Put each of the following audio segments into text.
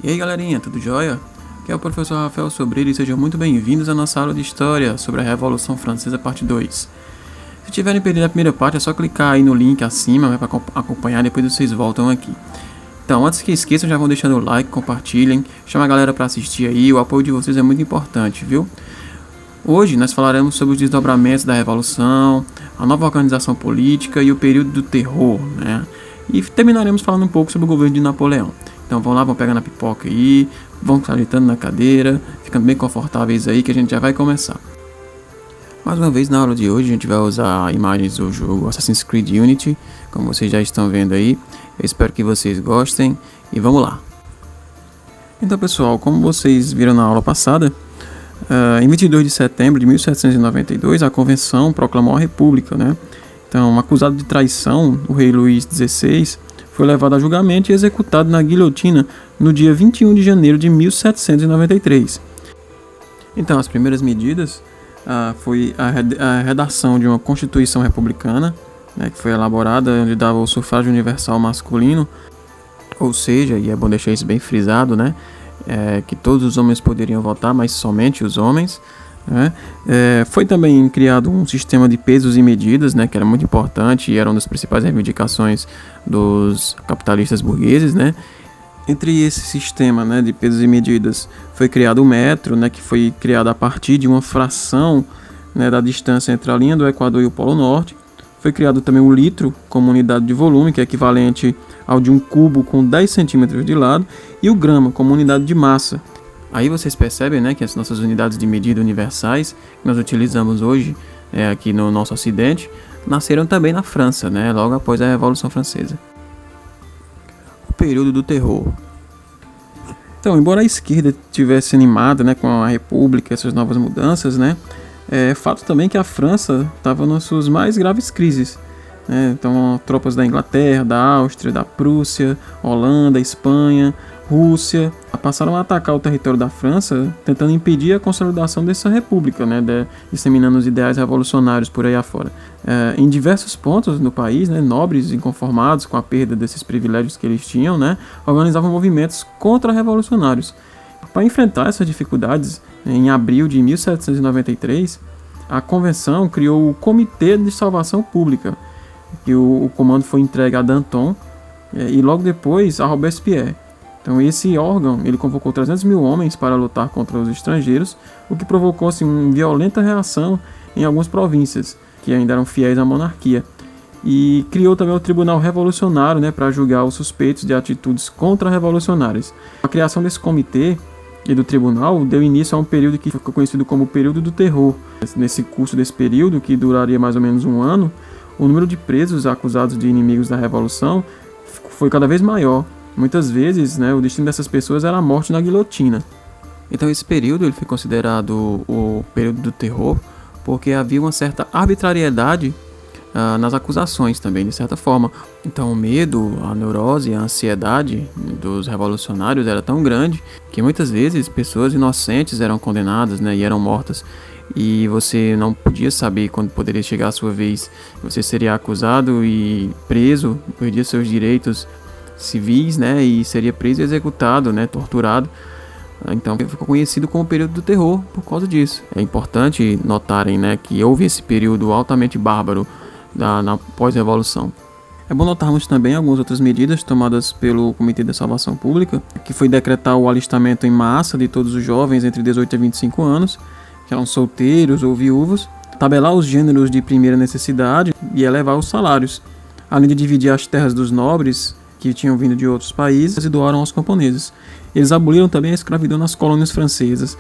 E aí galerinha, tudo jóia? Aqui é o professor Rafael Sobreiro e sejam muito bem-vindos à nossa aula de História sobre a Revolução Francesa, parte 2. Se tiverem perdido a primeira parte, é só clicar aí no link acima para acompanhar, depois vocês voltam aqui. Então, antes que esqueçam, já vão deixando o like, compartilhem, chama a galera para assistir aí, o apoio de vocês é muito importante, viu? Hoje nós falaremos sobre os desdobramentos da Revolução, a nova organização política e o período do terror, né? E terminaremos falando um pouco sobre o governo de Napoleão. Então vamos lá, vamos pegar na pipoca aí, vamos se ajeitando na cadeira, ficando bem confortáveis aí que a gente já vai começar. Mais uma vez na aula de hoje a gente vai usar imagens do jogo Assassin's Creed Unity, como vocês já estão vendo aí. Eu espero que vocês gostem e vamos lá. Então pessoal, como vocês viram na aula passada, em 22 de setembro de 1792 a Convenção proclamou a República, né? Então, acusado de traição, o rei Luís XVI foi levado a julgamento e executado na guilhotina no dia 21 de janeiro de 1793. Então, as primeiras medidas foi a redação de uma Constituição Republicana, né, que foi elaborada onde dava o sufrágio universal masculino, ou seja, e é bom deixar isso bem frisado, né, que todos os homens poderiam votar, mas somente os homens. Foi também criado um sistema de pesos e medidas, né, que era muito importante e era uma das principais reivindicações dos capitalistas burgueses, né. Entre esse sistema, né, de pesos e medidas foi criado o metro, né, que foi criado a partir de uma fração, né, da distância entre a linha do Equador e o Polo Norte. Foi criado também o litro como unidade de volume, que é equivalente ao de um cubo com 10 centímetros de lado, e o grama como unidade de massa. Aí vocês percebem, né, que as nossas unidades de medida universais que nós utilizamos hoje aqui no nosso ocidente nasceram também na França, né, logo após a Revolução Francesa. O período do terror. Então, embora a esquerda tivesse animada, né, com a República, essas novas mudanças, né, é fato também que a França estava nas suas mais graves crises. Então, tropas da Inglaterra, da Áustria, da Prússia, Holanda, Espanha, Rússia passaram a atacar o território da França, tentando impedir a consolidação dessa república, né, disseminando os ideais revolucionários por aí afora. Em diversos pontos no país, né, nobres inconformados com a perda desses privilégios que eles tinham, né, organizavam movimentos contra-revolucionários. Para enfrentar essas dificuldades, em abril de 1793, a Convenção criou o Comitê de Salvação Pública, que o comando foi entregue a Danton e logo depois a Robespierre. Então esse órgão ele convocou 300 mil homens para lutar contra os estrangeiros, o que provocou assim, uma violenta reação em algumas províncias que ainda eram fiéis à monarquia. E criou também o Tribunal Revolucionário, né, para julgar os suspeitos de atitudes contra-revolucionárias. A criação desse comitê e do tribunal deu início a um período que ficou conhecido como o período do terror. Nesse curso desse período, que duraria mais ou menos um ano, o número de presos acusados de inimigos da Revolução foi cada vez maior. Muitas vezes, né, o destino dessas pessoas era a morte na guilhotina. Então esse período ele foi considerado o período do terror porque havia uma certa arbitrariedade nas acusações também, de certa forma. Então o medo, a neurose, a ansiedade dos revolucionários era tão grande que muitas vezes pessoas inocentes eram condenadas, né, e eram mortas. E você não podia saber quando poderia chegar a sua vez. Você seria acusado e preso, perdia seus direitos civis, né, e seria preso e executado, né, torturado. Então ficou conhecido como o período do terror por causa disso. É importante notarem, né, que houve esse período altamente bárbaro na pós-revolução. É bom notarmos também algumas outras medidas tomadas pelo Comitê da Salvação Pública, que foi decretar o alistamento em massa de todos os jovens entre 18 e 25 anos, que eram solteiros ou viúvos, tabelar os gêneros de primeira necessidade e elevar os salários, além de dividir as terras dos nobres que tinham vindo de outros países e doaram aos camponeses. Eles aboliram também a escravidão nas colônias francesas,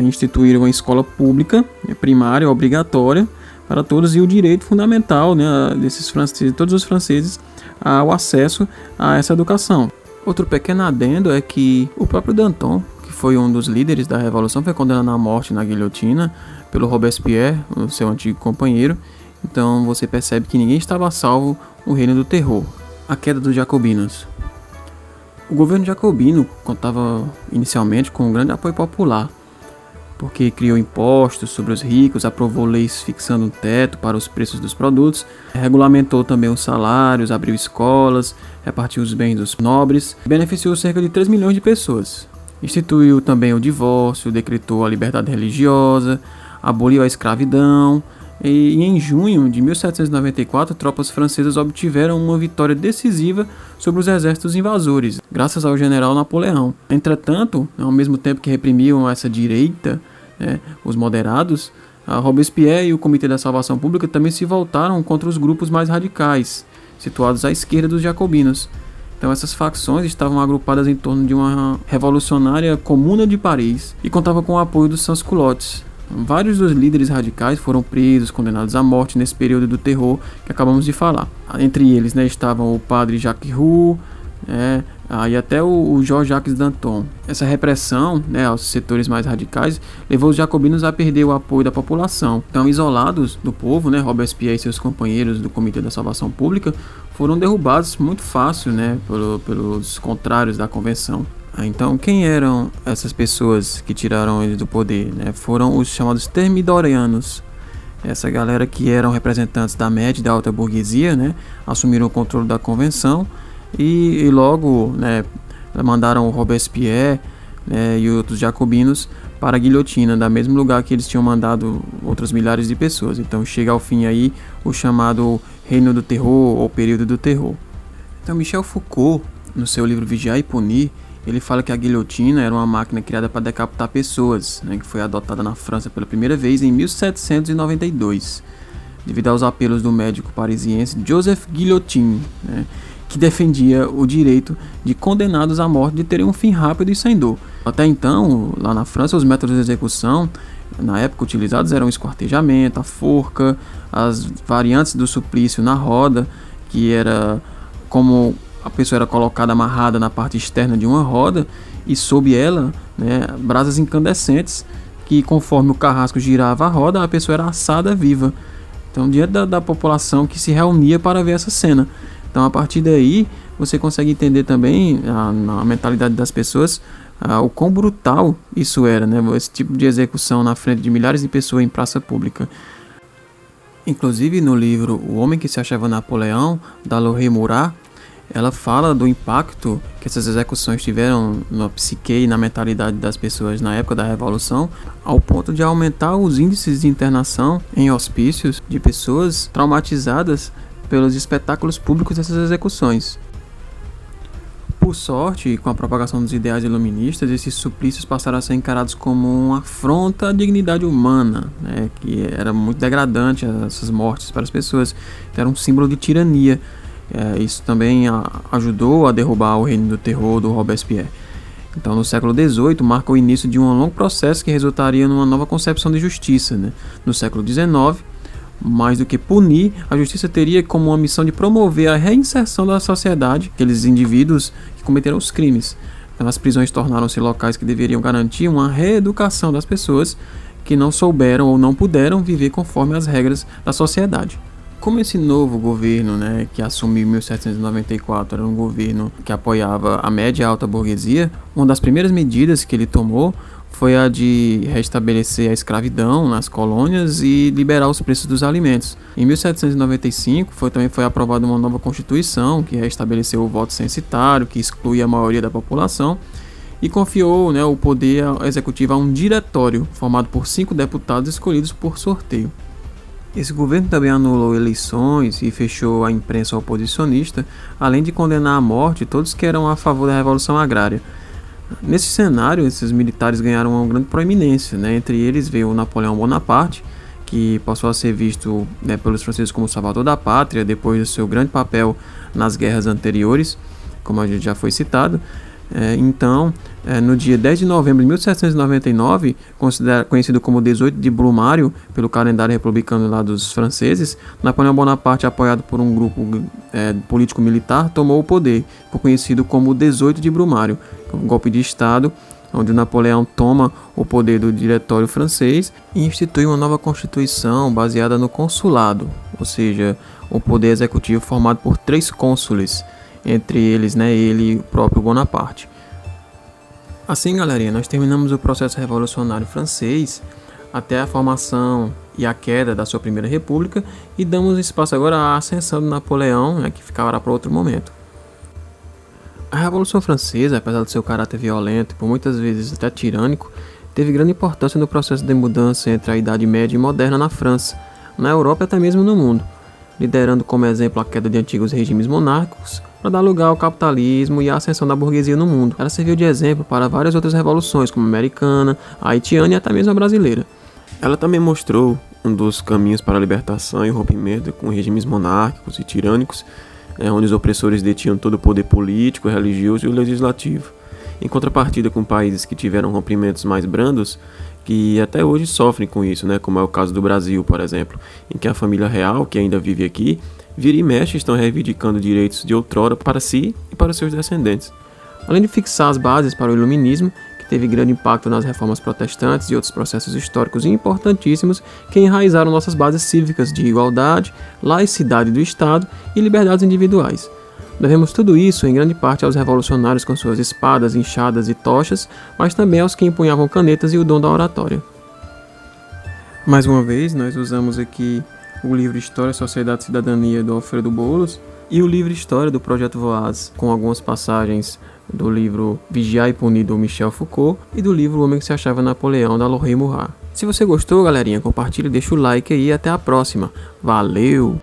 instituíram a escola pública, primária, obrigatória, para todos e o direito fundamental, né, desses franceses, todos os franceses, ao acesso a essa educação. Outro pequeno adendo é que o próprio Danton, que foi um dos líderes da Revolução, foi condenado à morte na guilhotina pelo Robespierre, o seu antigo companheiro. Então você percebe que ninguém estava a salvo no reino do terror. A queda dos jacobinos. O governo jacobino contava inicialmente com um grande apoio popular, porque criou impostos sobre os ricos, aprovou leis fixando um teto para os preços dos produtos, regulamentou também os salários, abriu escolas, repartiu os bens dos nobres, beneficiou cerca de 3 milhões de pessoas. Instituiu também o divórcio, decretou a liberdade religiosa, aboliu a escravidão, e em junho de 1794, tropas francesas obtiveram uma vitória decisiva sobre os exércitos invasores, graças ao general Napoleão. Entretanto, ao mesmo tempo que reprimiam essa direita, os moderados, a Robespierre e o Comitê da Salvação Pública também se voltaram contra os grupos mais radicais, situados à esquerda dos jacobinos. Então essas facções estavam agrupadas em torno de uma revolucionária Comuna de Paris e contavam com o apoio dos sans-culottes. Vários dos líderes radicais foram presos, condenados à morte nesse período do terror que acabamos de falar. Entre eles estavam o padre Jacques Roux, e até o Jean-Jacques Danton. Essa repressão aos setores mais radicais levou os jacobinos a perder o apoio da população. Então, isolados do povo, Robespierre e seus companheiros do Comitê da Salvação Pública foram derrubados muito fácil pelos contrários da convenção. Então, quem eram essas pessoas que tiraram eles do poder? Foram os chamados termidorianos. Essa galera que eram representantes da média e da alta burguesia, assumiram o controle da convenção e logo mandaram o Robespierre e outros jacobinos para a guilhotina, da mesmo lugar que eles tinham mandado outras milhares de pessoas. Então chega ao fim aí o chamado Reino do Terror ou Período do Terror. Então Michel Foucault, no seu livro Vigiar e Punir, ele fala que a guilhotina era uma máquina criada para decapitar pessoas, que foi adotada na França pela primeira vez em 1792, devido aos apelos do médico parisiense Joseph Guillotin, que defendia o direito de condenados à morte de terem um fim rápido e sem dor. Até então, lá na França, os métodos de execução, na época utilizados, eram o esquartejamento, a forca, as variantes do suplício na roda, que era como a pessoa era colocada amarrada na parte externa de uma roda e sob ela, brasas incandescentes que, conforme o carrasco girava a roda, a pessoa era assada viva. Então, diante da população que se reunia para ver essa cena. Então, a partir daí, você consegue entender também na mentalidade das pessoas o quão brutal isso era, esse tipo de execução na frente de milhares de pessoas em praça pública. Inclusive, no livro O Homem que se Achava Napoleão, da Laure Murat, ela fala do impacto que essas execuções tiveram na psique e na mentalidade das pessoas na época da Revolução, ao ponto de aumentar os índices de internação em hospícios de pessoas traumatizadas pelos espetáculos públicos dessas execuções. Por sorte, com a propagação dos ideais iluministas, esses suplícios passaram a ser encarados como uma afronta à dignidade humana, que era muito degradante essas mortes para as pessoas, era um símbolo de tirania. Isso também ajudou a derrubar o Reino do Terror do Robespierre. Então, no século XVIII, marca o início de um longo processo que resultaria numa nova concepção de justiça. No século XIX, mais do que punir, a justiça teria como uma missão de promover a reinserção da sociedade, aqueles indivíduos que cometeram os crimes. Então, as prisões tornaram-se locais que deveriam garantir uma reeducação das pessoas que não souberam ou não puderam viver conforme as regras da sociedade. Como esse novo governo, que assumiu em 1794, era um governo que apoiava a média e a alta burguesia, uma das primeiras medidas que ele tomou foi a de restabelecer a escravidão nas colônias e liberar os preços dos alimentos. Em 1795 também foi aprovada uma nova Constituição que restabeleceu o voto censitário, que exclui a maioria da população, e confiou o poder executivo a um diretório formado por 5 deputados escolhidos por sorteio. Esse governo também anulou eleições e fechou a imprensa oposicionista, além de condenar à morte todos que eram a favor da Revolução Agrária. Nesse cenário, esses militares ganharam uma grande proeminência, Entre eles veio o Napoleão Bonaparte, que passou a ser visto pelos franceses como o salvador da pátria, depois do seu grande papel nas guerras anteriores, como a gente já foi citado. Então, no dia 10 de novembro de 1799, conhecido como 18 de Brumário, pelo calendário republicano lá dos franceses, Napoleão Bonaparte, apoiado por um grupo político-militar, tomou o poder, foi conhecido como 18 de Brumário, um golpe de Estado, onde Napoleão toma o poder do diretório francês e institui uma nova constituição baseada no consulado, ou seja, o poder executivo formado por 3 cônsules, entre eles ele e o próprio Bonaparte. Assim, galerinha, nós terminamos o processo revolucionário francês até a formação e a queda da sua primeira república e damos espaço agora à ascensão de Napoleão, né, que ficará para outro momento. A Revolução Francesa, apesar do seu caráter violento e por muitas vezes até tirânico, teve grande importância no processo de mudança entre a Idade Média e Moderna na França, na Europa e até mesmo no mundo, liderando como exemplo a queda de antigos regimes monárquicos para dar lugar ao capitalismo e à ascensão da burguesia no mundo. Ela serviu de exemplo para várias outras revoluções, como a americana, a haitiana e até mesmo a brasileira. Ela também mostrou um dos caminhos para a libertação e o rompimento com regimes monárquicos e tirânicos, onde os opressores detinham todo o poder político, religioso e o legislativo. Em contrapartida com países que tiveram rompimentos mais brandos, que até hoje sofrem com isso, como é o caso do Brasil, por exemplo, em que a família real, que ainda vive aqui, vira e mexe estão reivindicando direitos de outrora para si e para seus descendentes. Além de fixar as bases para o iluminismo, que teve grande impacto nas reformas protestantes e outros processos históricos importantíssimos que enraizaram nossas bases cívicas de igualdade, laicidade do Estado e liberdades individuais. Devemos tudo isso em grande parte aos revolucionários com suas espadas, enxadas e tochas, mas também aos que empunhavam canetas e o dom da oratória. Mais uma vez, nós usamos aqui o livro História, Sociedade e Cidadania do Alfredo Boulos e o livro História do Projeto Voaz, com algumas passagens do livro Vigiar e Punir do Michel Foucault e do livro O Homem que se Achava Napoleão da Laurey Murat. Se você gostou, galerinha, compartilhe, deixa o like aí e até a próxima. Valeu!